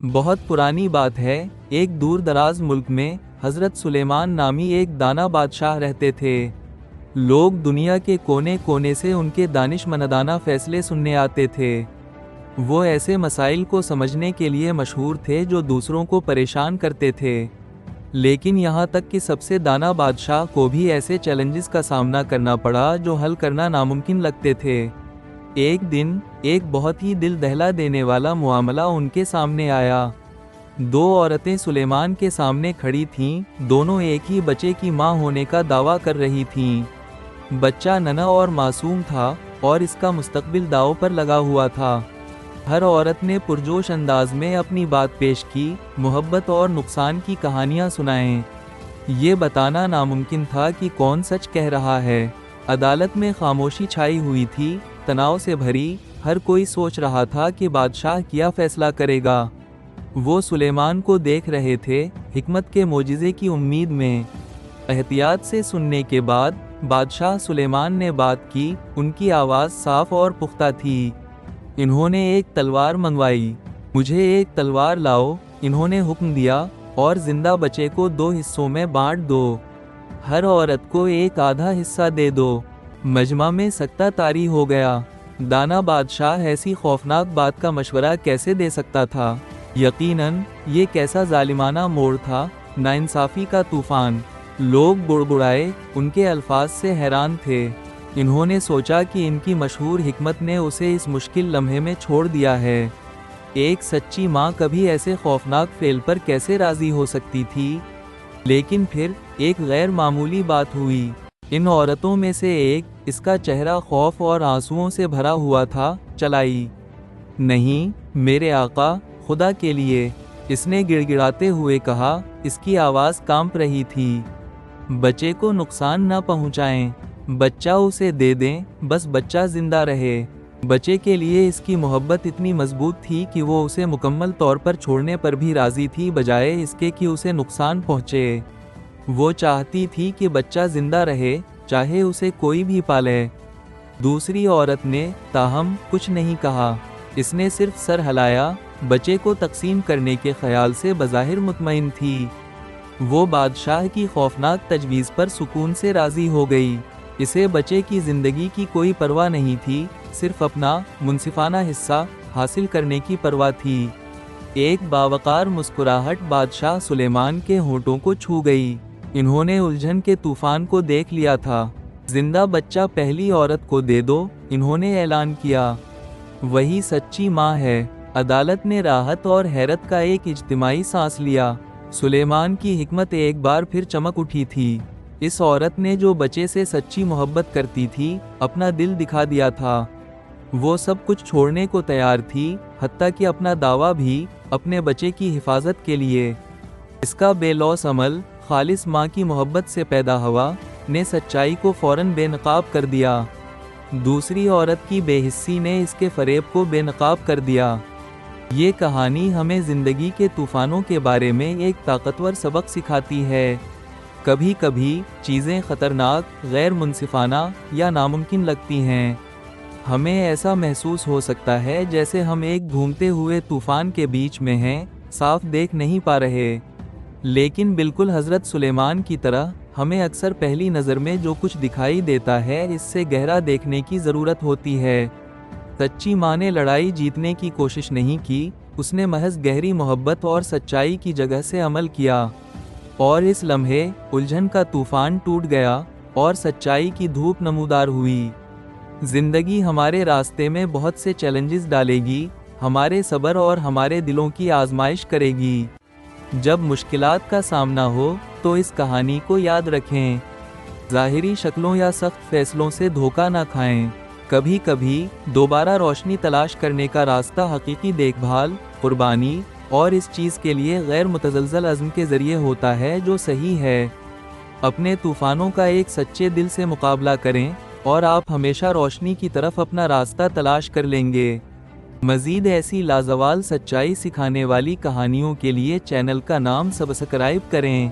बहुत पुरानी बात है, एक दूर दराज मुल्क में हजरत सुलेमान नामी एक दाना बादशाह रहते थे। लोग दुनिया के कोने कोने से उनके दानिशमंदाना फैसले सुनने आते थे। वो ऐसे मसाइल को समझने के लिए मशहूर थे जो दूसरों को परेशान करते थे। लेकिन यहाँ तक कि सबसे दाना बादशाह को भी ऐसे चैलेंजेस का सामना करना पड़ा जो हल करना नामुमकिन लगते थे। एक दिन एक बहुत ही दिल दहला देने वाला मामला उनके सामने आया। दो औरतें सुलेमान के सामने खड़ी थीं, दोनों एक ही बच्चे की मां होने का दावा कर रही थीं। बच्चा नन्हा और मासूम था और इसका मुस्तकबिल दांव पर लगा हुआ था। हर औरत ने पुरजोश अंदाज में अपनी बात पेश की, मोहब्बत और नुकसान की कहानियां सुनाएं। ये बताना नामुमकिन था कि कौन सच कह रहा है। अदालत में खामोशी छाई हुई थी, तनाव से भरी। हर कोई सोच रहा था कि बादशाह क्या फैसला करेगा। वो सुलेमान को देख रहे थे, हिकमत के मोजिज़े की उम्मीद में। एहतियात से सुनने के बाद बादशाह सुलेमान ने बात की। उनकी आवाज़ साफ और पुख्ता थी। इन्होंने एक तलवार मंगवाई। मुझे एक तलवार लाओ, इन्होंने हुक्म दिया, और जिंदा बच्चे को 2 हिस्सों में बांट दो। हर औरत को एक आधा हिस्सा दे दो। मजमा में सकता तारी हो गया। दाना बादशाह ऐसी खौफनाक बात का मशवरा कैसे दे सकता था? यकीनन ये कैसा जालिमाना मोड़ था, नाइंसाफ़ी का तूफान। लोग गुड़गुड़ाए, उनके अल्फाज से हैरान थे। इन्होंने सोचा कि इनकी मशहूर हिकमत ने उसे इस मुश्किल लम्हे में छोड़ दिया है। एक सच्ची माँ कभी ऐसे खौफनाक फेल पर कैसे राज़ी हो सकती थी? लेकिन फिर एक गैर मामूली बात हुई। इन औरतों में से एक, इसका चेहरा खौफ और आंसुओं से भरा हुआ था, चलाई। नहीं मेरे आका, खुदा के लिए, इसने गिड़गिड़ाते हुए कहा। इसकी आवाज़ कांप रही थी। बच्चे को नुकसान न पहुंचाएं, बच्चा उसे दे दें, बस बच्चा जिंदा रहे। बच्चे के लिए इसकी मोहब्बत इतनी मजबूत थी कि वो उसे मुकम्मल तौर पर छोड़ने पर भी राज़ी थी, बजाय इसके कि उसे नुकसान पहुंचे। वो चाहती थी कि बच्चा जिंदा रहे, चाहे उसे कोई भी पाले। दूसरी औरत ने ताहम कुछ नहीं कहा। इसने सिर्फ सर हिलाया। बच्चे को तकसीम करने के ख्याल से बज़ाहिर मुतमईन थी। वो बादशाह की खौफनाक तजवीज़ पर सुकून से राज़ी हो गई। इसे बच्चे की ज़िंदगी की कोई परवाह नहीं थी, सिर्फ अपना मुनसिफाना हिस्सा हासिल करने की परवाह थी। एक बावकार मुस्कुराहट बादशाह सुलेमान के होंठों को छू गई। इन्होंने उलझन के तूफान को देख लिया था। जिंदा बच्चा पहली औरत को दे दो, इन्होंने ऐलान किया। वही सच्ची माँ है। अदालत ने राहत और हैरत का एक इज्तिमाई सांस लिया। सुलेमान की हिकमत एक बार फिर चमक उठी थी। इस औरत ने जो बच्चे से सच्ची मोहब्बत करती थी, अपना दिल दिखा दिया था। वो सब कुछ छोड़ने को तैयार थी, हत्ता कि अपना दावा भी, अपने बच्चे की हिफाजत के लिए। इसका बेलौस अमल, खालिस माँ की मोहब्बत से पैदा हुआ, ने सच्चाई को फौरन बेनकाब कर दिया। दूसरी औरत की बेहिस्सी ने इसके फरेब को बेनकाब कर दिया। ये कहानी हमें ज़िंदगी के तूफ़ानों के बारे में एक ताकतवर सबक सिखाती है। कभी कभी चीज़ें ख़तरनाक, गैर मुनसिफाना या नामुमकिन लगती हैं। हमें ऐसा महसूस हो सकता है जैसे हम एक घूमते हुए तूफ़ान के बीच में हैं, साफ देख नहीं पा रहे। लेकिन बिल्कुल हज़रत सुलेमान की तरह, हमें अक्सर पहली नज़र में जो कुछ दिखाई देता है, इससे गहरा देखने की ज़रूरत होती है। सच्ची माँ ने लड़ाई जीतने की कोशिश नहीं की, उसने महज गहरी मोहब्बत और सच्चाई की जगह से अमल किया। और इस लम्हे उलझन का तूफ़ान टूट गया और सच्चाई की धूप नमूदार हुई। ज़िंदगी हमारे रास्ते में बहुत से चैलेंजेस डालेगी, हमारे सब्र और हमारे दिलों की आजमाइश करेगी। जब मुश्किलात का सामना हो तो इस कहानी को याद रखें। ज़ाहिरी शक्लों या सख्त फैसलों से धोखा ना खाएं। कभी कभी दोबारा रोशनी तलाश करने का रास्ता हकीकी देखभाल, कुर्बानी और इस चीज़ के लिए गैर मुतज़लज़ल अज़्म के ज़रिए होता है जो सही है। अपने तूफ़ानों का एक सच्चे दिल से मुकाबला करें और आप हमेशा रोशनी की तरफ अपना रास्ता तलाश कर लेंगे। मज़ीद ऐसी लाजवाल सच्चाई सिखाने वाली कहानियों के लिए चैनल का नाम सब्सक्राइब करें।